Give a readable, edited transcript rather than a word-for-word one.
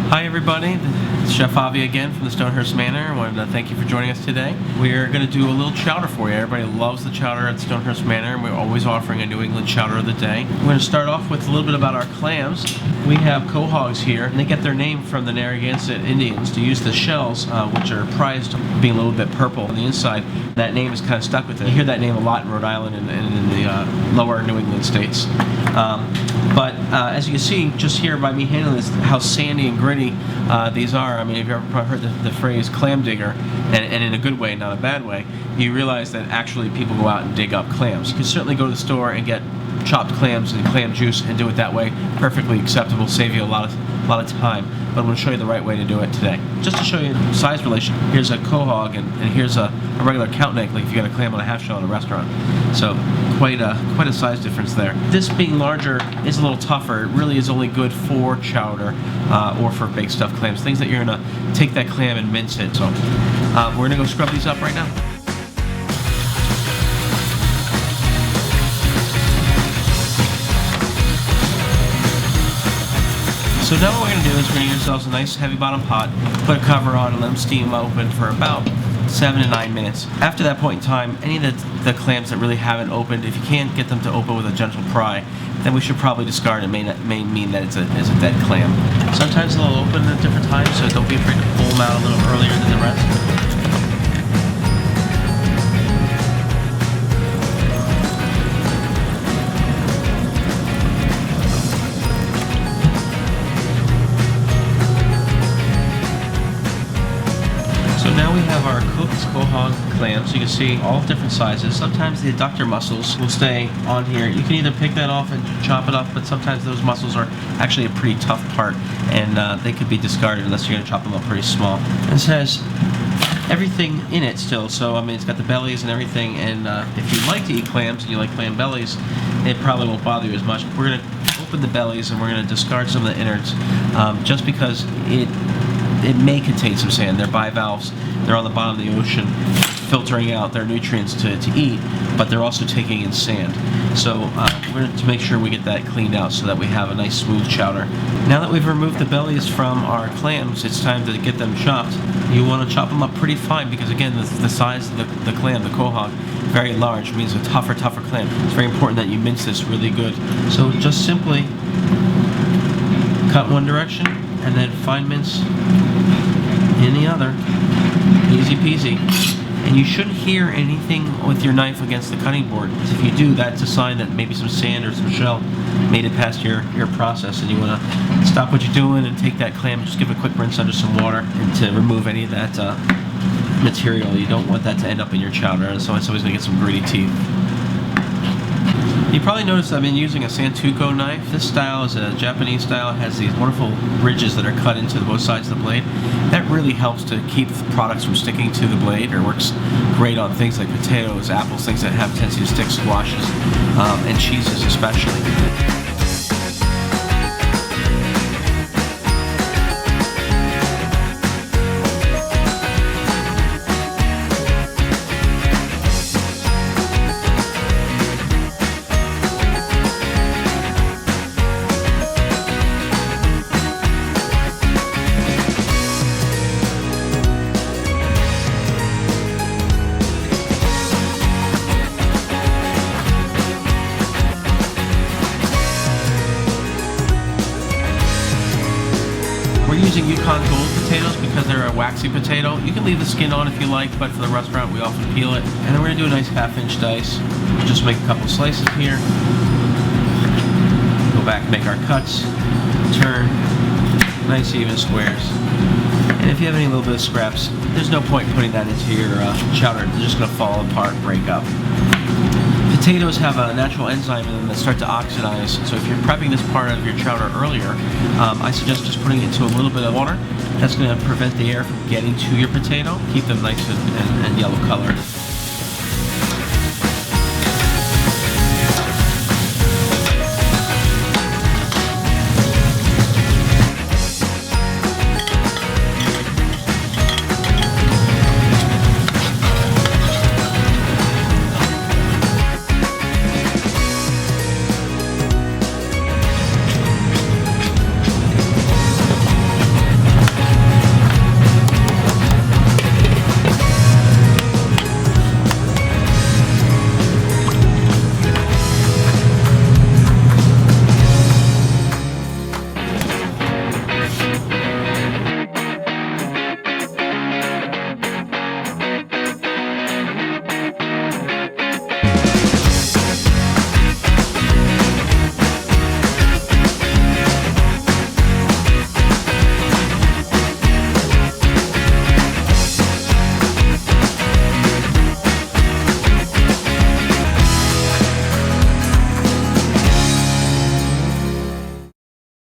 Hi everybody, it's Chef Avi again from the Stonehurst Manor. I wanted to thank you for joining us today. We're going to do a little chowder for you. Everybody loves the chowder at Stonehurst Manor, and we're always offering a New England chowder of the day. We're going to start off with a little bit about our clams. We have quahogs here, and they get their name from the Narragansett Indians to use the shells, which are prized being a little bit purple on the inside. That name is kind of stuck with it. You hear that name a lot in Rhode Island and in the lower New England states. But as you can see, just here by me handling this, how sandy and gritty these are. I mean, if you've ever heard the phrase clam digger, and in a good way, not a bad way, you realize that actually people go out and dig up clams. You can certainly go to the store and get chopped clams and clam juice and do it that way. Perfectly acceptable, save you a lot of time. But I'm going to show you the right way to do it today. Just to show you the size relation, here's a quahog and here's a regular counting egg, like if you got a clam on a half shell at a restaurant. So quite a size difference there. This being larger is a little tougher. It really is only good for chowder or for baked stuffed clams, things that you're going to take that clam and mince it. So we're going to go scrub these up right now. So now what we're going to do is we're going to get ourselves a nice heavy bottom pot, put a cover on and let them steam open for about 7 to 9 minutes. After that point in time, any of the clams that really haven't opened, if you can't get them to open with a gentle pry, then we should probably discard. It may mean that it's a dead clam. Sometimes they'll open at different times, so don't be afraid to pull them out a little earlier than the rest. So now we have our cooked quahog clams. You can see all different sizes. Sometimes the adductor muscles will stay on here. You can either pick that off and chop it up, but sometimes those muscles are actually a pretty tough part, and they could be discarded unless you're going to chop them up pretty small. This has everything in it still, so I mean it's got the bellies and everything, and if you like to eat clams and you like clam bellies, it probably won't bother you as much. We're going to open the bellies and we're going to discard some of the innards just because it may contain some sand. They're bivalves. They're on the bottom of the ocean filtering out their nutrients to eat, but they're also taking in sand. So we're going to make sure we get that cleaned out so that we have a nice smooth chowder. Now that we've removed the bellies from our clams, it's time to get them chopped. You want to chop them up pretty fine because again the size of the clam, the quahog, very large, means a tougher clam. It's very important that you mince this really good. So just simply cut one direction and then fine mince in the other. Easy peasy. And you shouldn't hear anything with your knife against the cutting board. If you do, that's a sign that maybe some sand or some shell made it past your process, and you want to stop what you're doing and take that clam and just give it a quick rinse under some water and to remove any of that material. You don't want that to end up in your chowder, so it's always going to get some gritty teeth. You probably noticed I've been using a Santoku knife. This style is a Japanese style. It has these wonderful ridges that are cut into both sides of the blade. That really helps to keep the products from sticking to the blade, or works great on things like potatoes, apples, things that have a tendency to stick, squashes, and cheeses especially. We're using Yukon Gold potatoes because they're a waxy potato. You can leave the skin on if you like, but for the restaurant we often peel it. And then we're going to do a nice half-inch dice. Just make a couple slices here. Go back, make our cuts, turn, nice even squares. And if you have any little bit of scraps, there's no point in putting that into your chowder. They're just going to fall apart and break up. Potatoes have a natural enzyme in them that start to oxidize, so if you're prepping this part of your chowder earlier, I suggest just putting it into a little bit of water. That's going to prevent the air from getting to your potato, keep them nice and yellow colored.